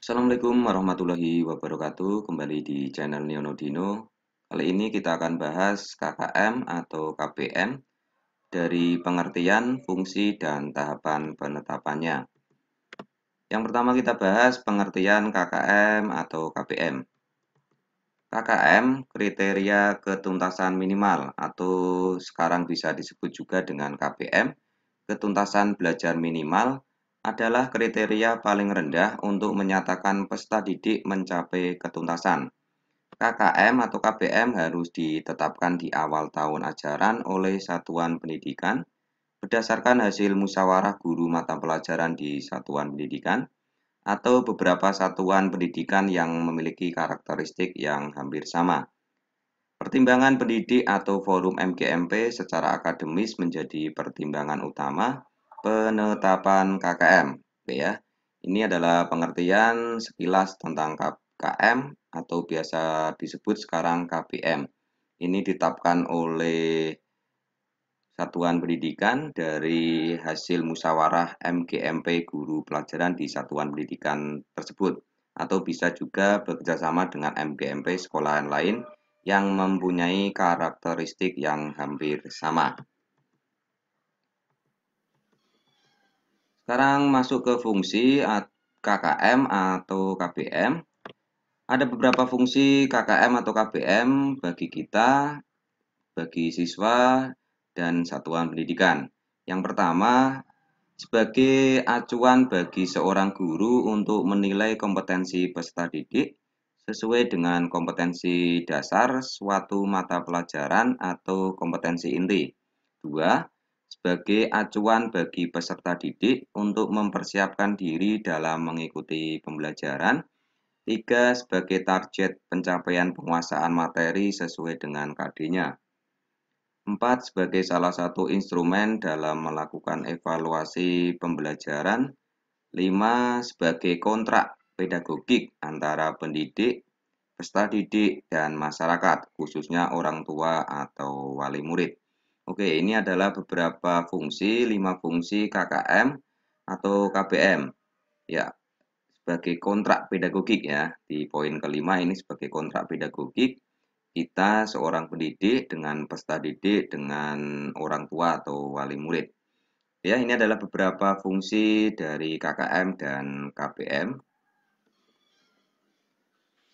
Assalamualaikum warahmatullahi wabarakatuh. Kembali di channel Neonodino. Kali ini kita akan bahas KKM atau KPM dari pengertian, fungsi, dan tahapan penetapannya. Yang pertama kita bahas pengertian KKM atau KPM. KKM kriteria ketuntasan minimal atau sekarang bisa disebut juga dengan KPM, ketuntasan belajar minimal adalah kriteria paling rendah untuk menyatakan peserta didik mencapai ketuntasan. KKM atau KPM harus ditetapkan di awal tahun ajaran oleh satuan pendidikan berdasarkan hasil musyawarah guru mata pelajaran di satuan pendidikan atau beberapa satuan pendidikan yang memiliki karakteristik yang hampir sama. Pertimbangan pendidik atau forum MGMP secara akademis menjadi pertimbangan utama penetapan KKM. Oke ya. Ini adalah pengertian sekilas tentang KKM atau biasa disebut sekarang KPM. Ini ditetapkan oleh satuan pendidikan dari hasil musyawarah MGMP guru pelajaran di satuan pendidikan tersebut, atau bisa juga bekerjasama dengan MGMP sekolahan lain yang mempunyai karakteristik yang hampir sama. Sekarang masuk ke fungsi KKM atau KPM. Ada beberapa fungsi KKM atau KPM bagi kita, bagi siswa, dan satuan pendidikan. Yang pertama, sebagai acuan bagi seorang guru untuk menilai kompetensi peserta didik sesuai dengan kompetensi dasar suatu mata pelajaran atau kompetensi inti. 2. Sebagai acuan bagi peserta didik untuk mempersiapkan diri dalam mengikuti pembelajaran. 3. Sebagai target pencapaian penguasaan materi sesuai dengan KD-nya. 4. Sebagai salah satu instrumen dalam melakukan evaluasi pembelajaran. 5. Sebagai kontrak pedagogik antara pendidik, peserta didik, dan masyarakat, khususnya orang tua atau wali murid. Oke, ini adalah beberapa fungsi, 5 fungsi KKM atau KBM. Ya, sebagai kontrak pedagogik ya. Di poin kelima ini sebagai kontrak pedagogik. Kita seorang pendidik dengan peserta didik dengan orang tua atau wali murid. Ya, ini adalah beberapa fungsi dari KKM dan KPM.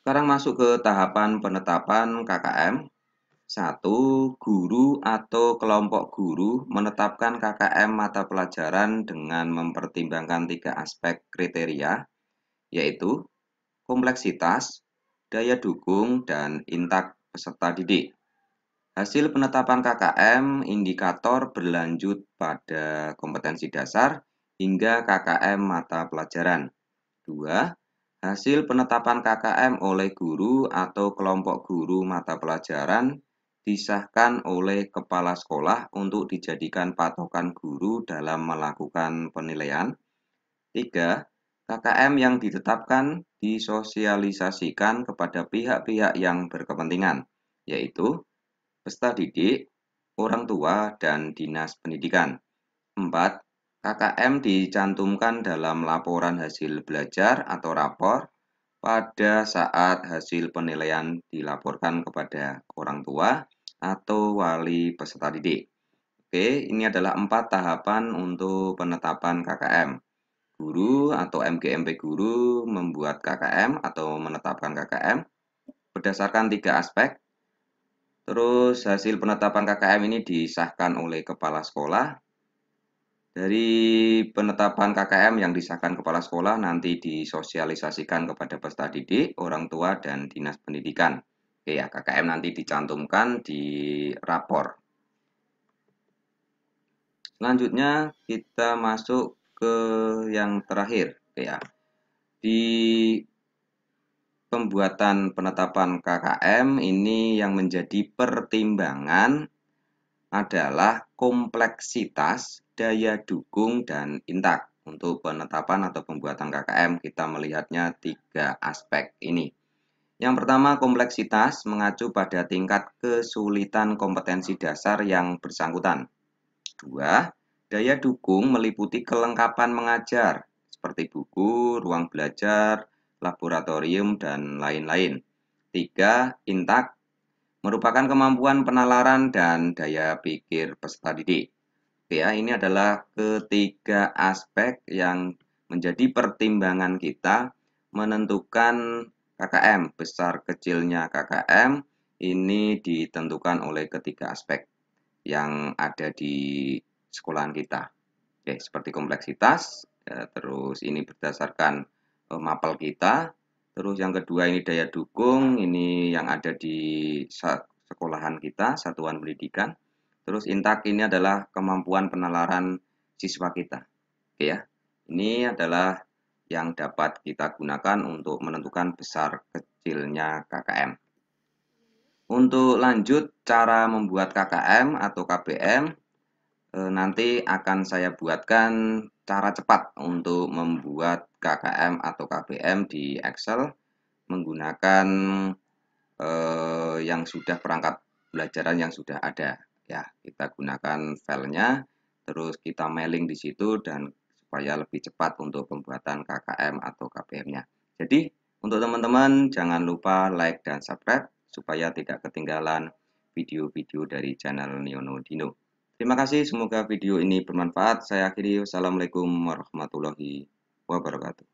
Sekarang masuk ke tahapan penetapan KKM. 1. Guru atau kelompok guru menetapkan KKM mata pelajaran dengan mempertimbangkan 3 aspek kriteria, yaitu kompleksitas, daya dukung, dan intak peserta didik. Hasil penetapan KKM indikator berlanjut pada kompetensi dasar hingga KKM mata pelajaran. 2. Hasil penetapan KKM oleh guru atau kelompok guru mata pelajaran disahkan oleh kepala sekolah untuk dijadikan patokan guru dalam melakukan penilaian. 3. KKM yang ditetapkan disosialisasikan kepada pihak-pihak yang berkepentingan, yaitu peserta didik, orang tua, dan dinas pendidikan. 4. KKM dicantumkan dalam laporan hasil belajar atau rapor pada saat hasil penilaian dilaporkan kepada orang tua atau wali peserta didik. Oke, ini adalah 4 tahapan untuk penetapan KKM. Guru atau MGMP guru membuat KKM atau menetapkan KKM berdasarkan 3 aspek. Terus hasil penetapan KKM ini disahkan oleh kepala sekolah. Dari penetapan KKM yang disahkan kepala sekolah nanti disosialisasikan kepada peserta didik, orang tua, dan dinas pendidikan. Oke ya, KKM nanti dicantumkan di rapor. Selanjutnya kita masuk ke yang terakhir. Oke ya. Di pembuatan penetapan KKM ini yang menjadi pertimbangan adalah kompleksitas, daya dukung, dan intak. Untuk penetapan atau pembuatan KKM kita melihatnya 3 aspek ini. Yang pertama, kompleksitas mengacu pada tingkat kesulitan kompetensi dasar yang bersangkutan. 2. Daya dukung meliputi kelengkapan mengajar seperti buku, ruang belajar, laboratorium, dan lain-lain. 3. Intak merupakan kemampuan penalaran dan daya pikir peserta didik. Oke ya, ini adalah ketiga aspek yang menjadi pertimbangan kita menentukan KKM. Besar kecilnya KKM ini ditentukan oleh ketiga aspek yang ada di sekolahan kita. Oke, seperti kompleksitas, terus ini berdasarkan mapel kita, terus yang kedua ini daya dukung, ini yang ada di sekolahan kita, satuan pendidikan. Terus intak ini adalah kemampuan penalaran siswa kita. Oke ya, ini adalah yang dapat kita gunakan untuk menentukan besar kecilnya KKM. Untuk lanjut cara membuat KKM atau KBM, nanti akan saya buatkan cara cepat untuk membuat KKM atau KBM di Excel menggunakan yang sudah perangkat pembelajaran yang sudah ada ya. Kita gunakan filenya, terus kita mailing di situ dan supaya lebih cepat untuk pembuatan KKM atau KBM-nya. Jadi untuk teman-teman jangan lupa like dan subscribe supaya tidak ketinggalan video-video dari channel Niono Dino. Terima kasih, semoga video ini bermanfaat. Saya akhiri, wassalamualaikum warahmatullahi wabarakatuh.